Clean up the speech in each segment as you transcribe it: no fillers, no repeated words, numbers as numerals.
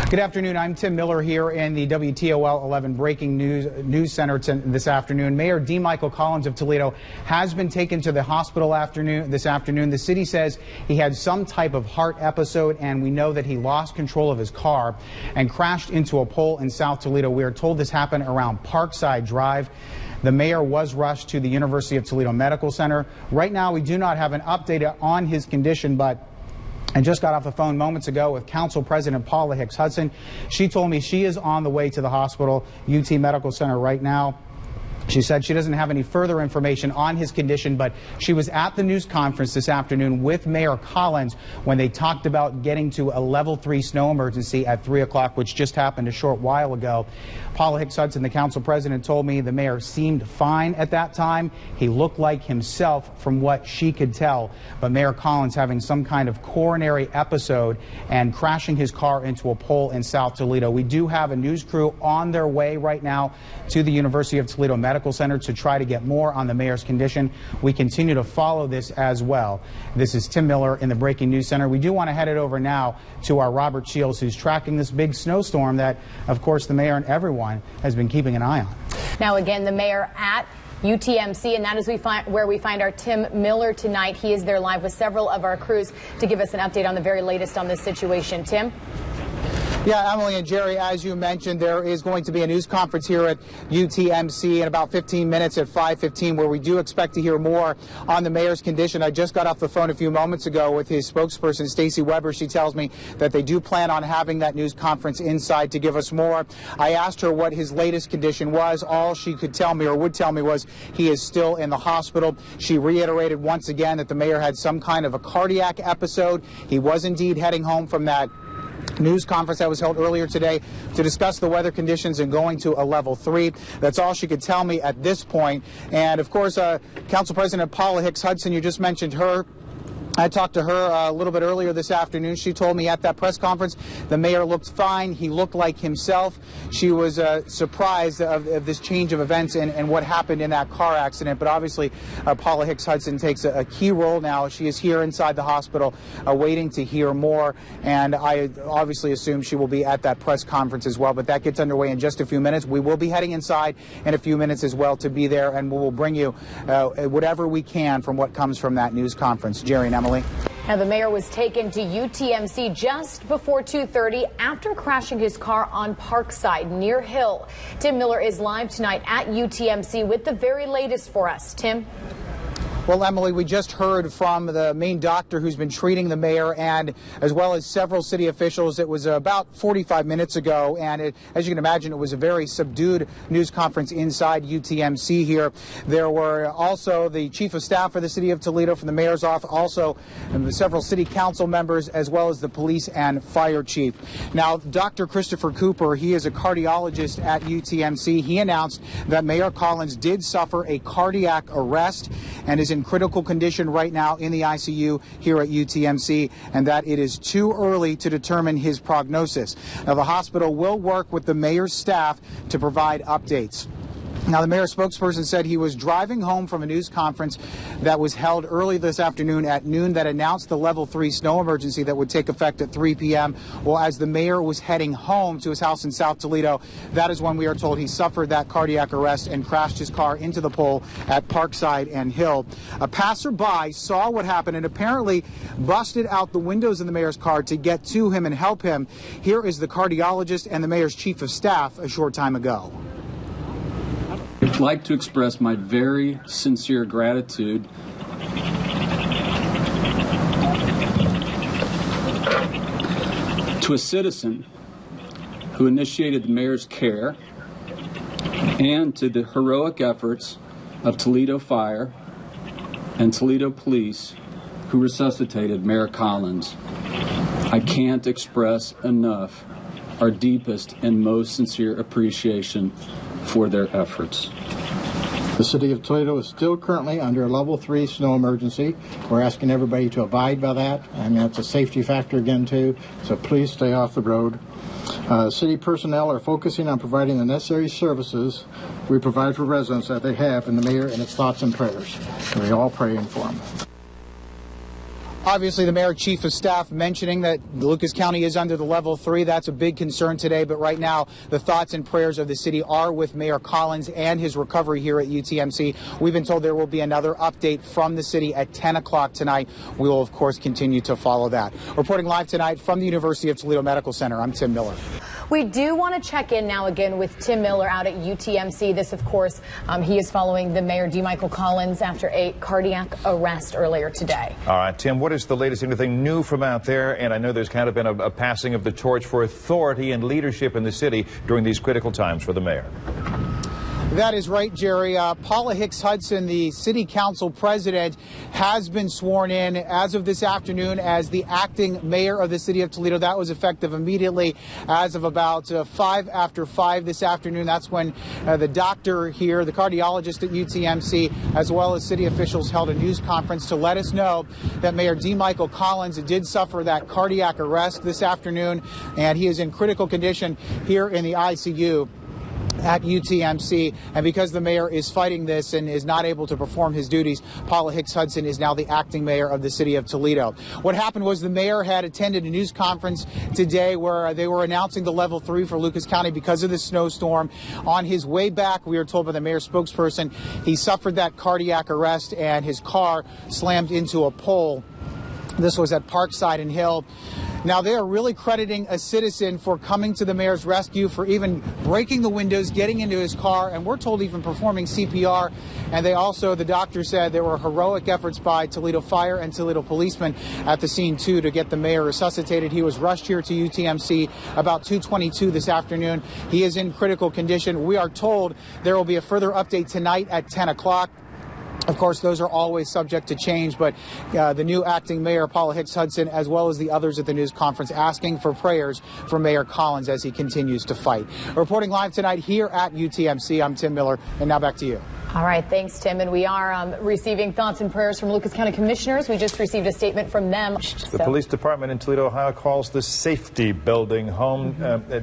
Good afternoon. I'm Tim Miller here in the WTOL 11 Breaking News Center this afternoon. Mayor D. Michael Collins of Toledo has been taken to the hospital this afternoon. The city says he had some type of heart episode, and we know that he lost control of his car and crashed into a pole in South Toledo. We are told this happened around Parkside Drive. The mayor was rushed to the University of Toledo Medical Center. Right now, we do not have an update on his condition, but I just got off the phone moments ago with Council President Paula Hicks Hudson. She told me she is on the way to the hospital, UT Medical Center right now. She said she doesn't have any further information on his condition, but she was at the news conference this afternoon with Mayor Collins when they talked about getting to a level 3 snow emergency at 3 o'clock, which just happened a short while ago. Paula Hicks Hudson, the council president, told me the mayor seemed fine at that time. He looked like himself from what she could tell, but Mayor Collins having some kind of coronary episode and crashing his car into a pole in South Toledo. We do have a news crew on their way right now to the University of Toledo Medical Center to try to get more on the mayor's condition. We continue to follow this as well. This is Tim Miller in the Breaking News Center. We do want to head it over now to our Robert Shields, who's tracking this big snowstorm that, of course, the mayor and everyone has been keeping an eye on. Now, again, the mayor at UTMC, and that is where we find our Tim Miller tonight. He is there live with several of our crews to give us an update on the very latest on this situation. Tim? Yeah, Emily and Jerry, as you mentioned, there is going to be a news conference here at UTMC in about 15 minutes at 5:15, where we do expect to hear more on the mayor's condition. I just got off the phone a few moments ago with his spokesperson, Stacey Weber. She tells me that they do plan on having that news conference inside to give us more. I asked her what his latest condition was. All she could tell me, or would tell me, was he is still in the hospital. She reiterated once again that the mayor had some kind of a cardiac episode. He was indeed heading home from that news conference that was held earlier today to discuss the weather conditions and going to a level 3. That's all she could tell me at this point. And of course, Council President Paula Hicks Hudson, you just mentioned her. I talked to her a little bit earlier this afternoon. She told me at that press conference the mayor looked fine. He looked like himself. She was surprised of this change of events and what happened in that car accident. But obviously, Paula Hicks Hudson takes a key role now. She is here inside the hospital waiting to hear more. And I obviously assume she will be at that press conference as well. But that gets underway in just a few minutes. We will be heading inside in a few minutes as well to be there. And we will bring you whatever we can from what comes from that news conference. Jerry and Emily. Now, the mayor was taken to UTMC just before 2:30 after crashing his car on Parkside near Hill. Tim Miller is live tonight at UTMC with the very latest for us. Tim? Well, Emily, we just heard from the main doctor who's been treating the mayor, and as well as several city officials. It was about 45 minutes ago, and as you can imagine, it was a very subdued news conference inside UTMC here. There were also the chief of staff for the city of Toledo from the mayor's office, also several city council members, as well as the police and fire chief. Now, Dr. Christopher Cooper, he is a cardiologist at UTMC. He announced that Mayor Collins did suffer a cardiac arrest and is in critical condition right now in the ICU here at UTMC, and that it is too early to determine his prognosis. Now, the hospital will work with the mayor's staff to provide updates. Now, the mayor's spokesperson said he was driving home from a news conference that was held early this afternoon at noon that announced the level 3 snow emergency that would take effect at 3 p.m. Well, as the mayor was heading home to his house in South Toledo, that is when we are told he suffered that cardiac arrest and crashed his car into the pole at Parkside and Hill. A passerby saw what happened and apparently busted out the windows of the mayor's car to get to him and help him. Here is the cardiologist and the mayor's chief of staff a short time ago. I'd like to express my very sincere gratitude to a citizen who initiated the mayor's care and to the heroic efforts of Toledo Fire and Toledo Police who resuscitated Mayor Collins. I can't express enough our deepest and most sincere appreciation for their efforts. The city of Toledo is still currently under a level 3 snow emergency. We're asking everybody to abide by that. I mean, that's a safety factor again, too. So please stay off the road. City personnel are focusing on providing the necessary services we provide for residents that they have in the mayor and its thoughts and prayers. We're all praying for them. Obviously, the mayor, chief of staff mentioning that Lucas County is under the level 3. That's a big concern today. But right now, the thoughts and prayers of the city are with Mayor Collins and his recovery here at UTMC. We've been told there will be another update from the city at 10 o'clock tonight. We will, of course, continue to follow that. Reporting live tonight from the University of Toledo Medical Center, I'm Tim Miller. We do want to check in now again with Tim Miller out at UTMC. This, of course, he is following the Mayor D. Michael Collins after a cardiac arrest earlier today. All right, Tim, what is the latest? Anything new from out there? And I know there's kind of been a passing of the torch for authority and leadership in the city during these critical times for the mayor. That is right, Jerry. Paula Hicks Hudson, the city council president, has been sworn in as of this afternoon as the acting mayor of the city of Toledo. That was effective immediately as of about 5 after 5 this afternoon. That's when the doctor here, the cardiologist at UTMC, as well as city officials held a news conference to let us know that Mayor D. Michael Collins did suffer that cardiac arrest this afternoon, and he is in critical condition here in the ICU at UTMC. And because the mayor is fighting this and is not able to perform his duties, Paula Hicks Hudson is now the acting mayor of the city of Toledo. What happened was the mayor had attended a news conference today where they were announcing the level 3 for Lucas County because of the snowstorm. On his way back, we are told by the mayor's spokesperson, he suffered that cardiac arrest and his car slammed into a pole. This was at Parkside and Hill. Now, they are really crediting a citizen for coming to the mayor's rescue, for even breaking the windows, getting into his car, and we're told even performing CPR. And they also, the doctor said, there were heroic efforts by Toledo Fire and Toledo policemen at the scene, too, to get the mayor resuscitated. He was rushed here to UTMC about 2:22 this afternoon. He is in critical condition. We are told there will be a further update tonight at 10 o'clock. Of course, those are always subject to change, but the new acting mayor, Paula Hicks Hudson, as well as the others at the news conference, asking for prayers for Mayor Collins as he continues to fight. Reporting live tonight here at UTMC, I'm Tim Miller, and now back to you. All right, thanks, Tim. And we are receiving thoughts and prayers from Lucas County commissioners. We just received a statement from them. The police department in Toledo, Ohio, calls the safety building home.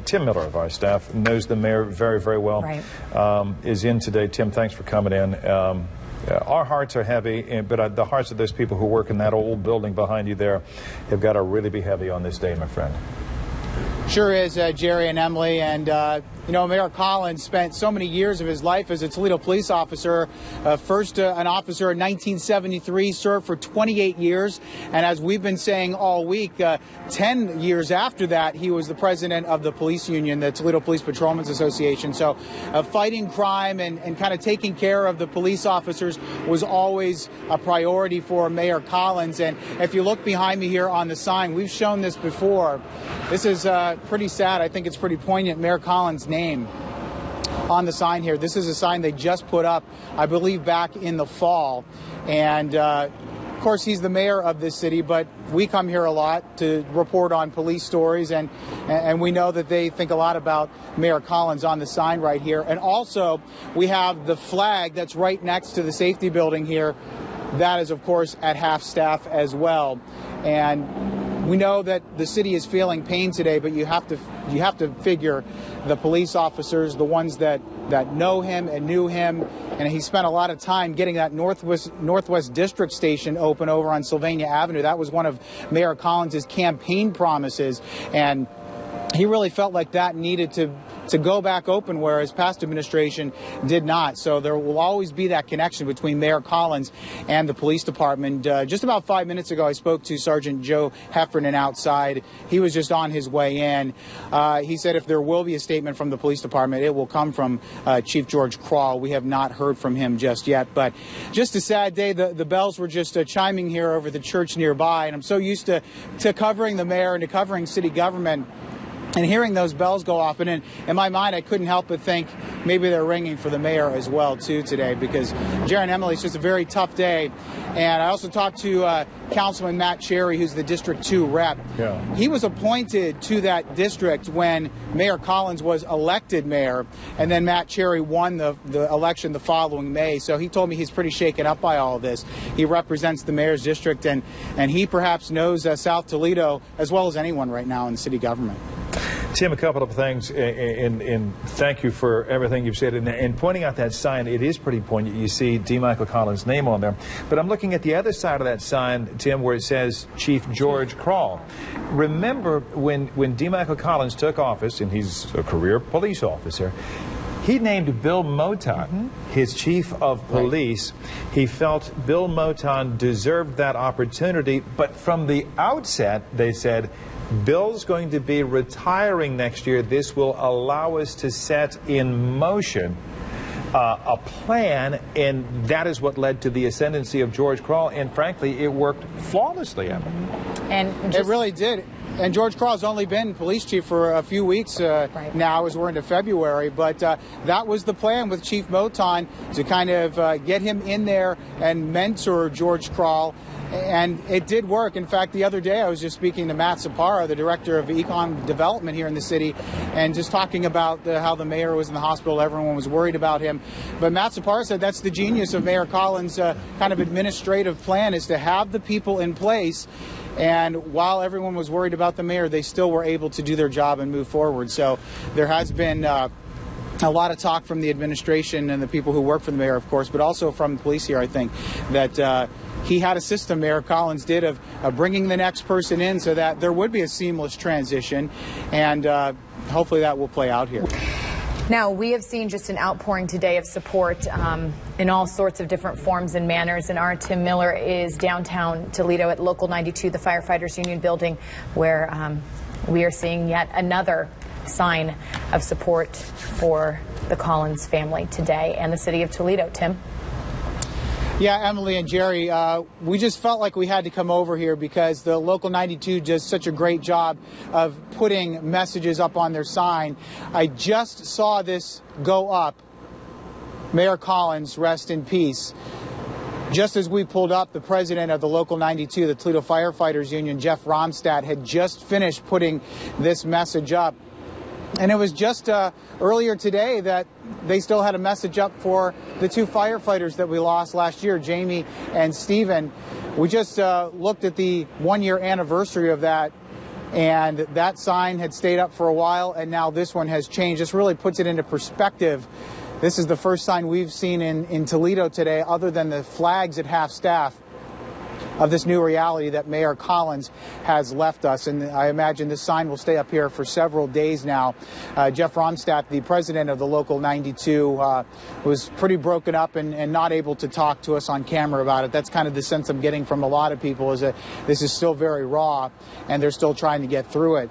Tim Miller of our staff knows the mayor very, very well. Right. Is in today. Tim, thanks for coming in. Our hearts are heavy, but the hearts of those people who work in that old building behind you there have got to really be heavy on this day, my friend. Sure is, Jerry and Emily. And, you know, Mayor Collins spent so many years of his life as a Toledo police officer. First an officer in 1973, served for 28 years. And as we've been saying all week, 10 years after that, he was the president of the police union, the Toledo Police Patrolmen's Association. So fighting crime and kind of taking care of the police officers was always a priority for Mayor Collins. And if you look behind me here on the sign, we've shown this before. This is pretty sad. I think it's pretty poignant. Mayor Collins' name on the sign here. This is a sign they just put up, I believe, back in the fall. And of course, he's the mayor of this city, but we come here a lot to report on police stories, and we know that they think a lot about Mayor Collins on the sign right here. And also, we have the flag that's right next to the safety building here. That is, of course, at half-staff as well. And we know that the city is feeling pain today, but you have to figure the police officers, the ones that know him and knew him, and he spent a lot of time getting that Northwest District Station open over on Sylvania Avenue. That was one of Mayor Collins' campaign promises, and he really felt like that needed to go back open, whereas past administration did not. So there will always be that connection between Mayor Collins and the police department. Just about 5 minutes ago, I spoke to Sergeant Joe Heffernan outside. He was just on his way in. He said if there will be a statement from the police department, it will come from Chief George Kral. We have not heard from him just yet. But just a sad day. The bells were just chiming here over the church nearby. And I'm so used to covering the mayor and to covering city government, and hearing those bells go off, and in my mind, I couldn't help but think maybe they're ringing for the mayor as well, too, today, because Jared and Emily, it's just a very tough day. And I also talked to Councilman Matt Cherry, who's the District 2 rep. Yeah. He was appointed to that district when Mayor Collins was elected mayor, and then Matt Cherry won the election the following May. So he told me he's pretty shaken up by all of this. He represents the mayor's district, and he perhaps knows South Toledo as well as anyone right now in city government. Tim, a couple of things, and thank you for everything you've said. And pointing out that sign, it is pretty poignant. You see D. Michael Collins' name on there. But I'm looking at the other side of that sign, Tim, where it says Chief George Krall. Remember when D. Michael Collins took office, and he's a career police officer, he named Bill Moton his chief of police. Right. He felt Bill Moton deserved that opportunity, but from the outset, they said, Bill's going to be retiring next year. This will allow us to set in motion a plan, and that is what led to the ascendancy of George Krall, and frankly, it worked flawlessly, Emma. And it really did. And George Krall's only been police chief for a few weeks now, as we're into February. But that was the plan with Chief Moton, to kind of get him in there and mentor George Krall. And it did work. In fact, the other day I was just speaking to Matt Sapara, the director of econ development here in the city, and just talking about how the mayor was in the hospital. Everyone was worried about him. But Matt Sapara said that's the genius of Mayor Collins' kind of administrative plan, is to have the people in place. And while everyone was worried about the mayor, they still were able to do their job and move forward. So there has been a lot of talk from the administration and the people who work for the mayor, of course, but also from the police here, I think, that he had a system, Mayor Collins did, of bringing the next person in so that there would be a seamless transition. And hopefully that will play out here. Now, we have seen just an outpouring today of support in all sorts of different forms and manners, and our Tim Miller is downtown Toledo at Local 92, the Firefighters Union building, where we are seeing yet another sign of support for the Collins family today and the city of Toledo. Tim? Yeah, Emily and Jerry, we just felt like we had to come over here because the Local 92 does such a great job of putting messages up on their sign. I just saw this go up. Mayor Collins, rest in peace. Just as we pulled up, the president of the Local 92, the Toledo Firefighters Union, Jeff Romstadt, had just finished putting this message up. And it was just earlier today that they still had a message up for the two firefighters that we lost last year, Jamie and Stephen. We just looked at the one-year anniversary of that, and that sign had stayed up for a while, and now this one has changed. This really puts it into perspective. This is the first sign we've seen in Toledo today, other than the flags at half-staff, of this new reality that Mayor Collins has left us. And I imagine this sign will stay up here for several days now. Jeff Romstadt, the president of the Local 92, was pretty broken up and not able to talk to us on camera about it. That's kind of the sense I'm getting from a lot of people, is that this is still very raw and they're still trying to get through it.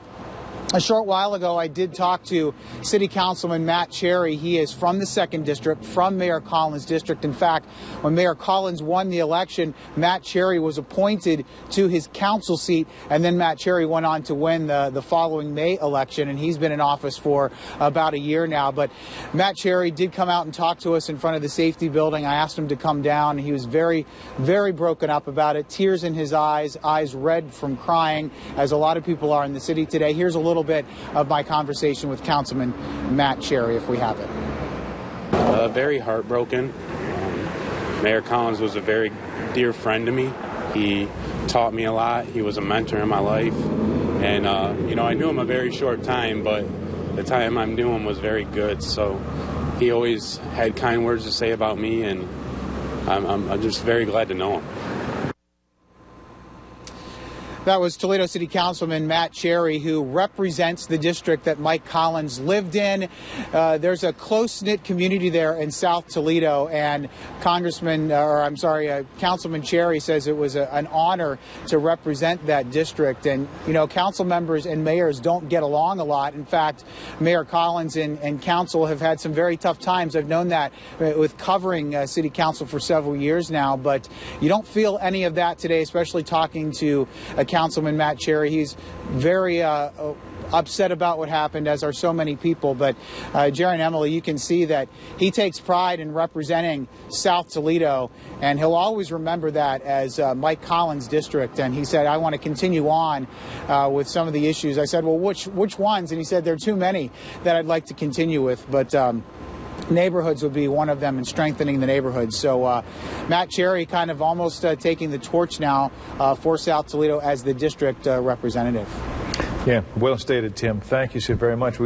A short while ago, I did talk to City Councilman Matt Cherry. He is from the 2nd District, from Mayor Collins' district. In fact, when Mayor Collins won the election, Matt Cherry was appointed to his council seat, and then Matt Cherry went on to win the following May election, and he's been in office for about a year now. But Matt Cherry did come out and talk to us in front of the safety building. I asked him to come down. He was very, very broken up about it, tears in his eyes red from crying, as a lot of people are in the city today. Here's a little bit of my conversation with Councilman Matt Cherry, if we have it. Very heartbroken. Mayor Collins was a very dear friend to me. He taught me a lot. He was a mentor in my life. And, I knew him a very short time, but the time I knew him was very good. So he always had kind words to say about me, and I'm just very glad to know him. That was Toledo City Councilman Matt Cherry, who represents the district that Mike Collins lived in. There's a close-knit community there in South Toledo, and Councilman Cherry says it was an honor to represent that district. And, council members and mayors don't get along a lot. In fact, Mayor Collins and council have had some very tough times. I've known that with covering city council for several years now, but you don't feel any of that today, especially talking to Councilman Matt Cherry. He's very upset about what happened, as are so many people. But Jerry and Emily, you can see that he takes pride in representing South Toledo, and he'll always remember that as Mike Collins' district. And he said, I want to continue on with some of the issues. I said, well, which ones? And he said, there are too many that I'd like to continue with. But neighborhoods would be one of them, and strengthening the neighborhoods. So Matt Cherry kind of almost taking the torch now for South Toledo as the district representative. Yeah, well stated, Tim. Thank you so very much.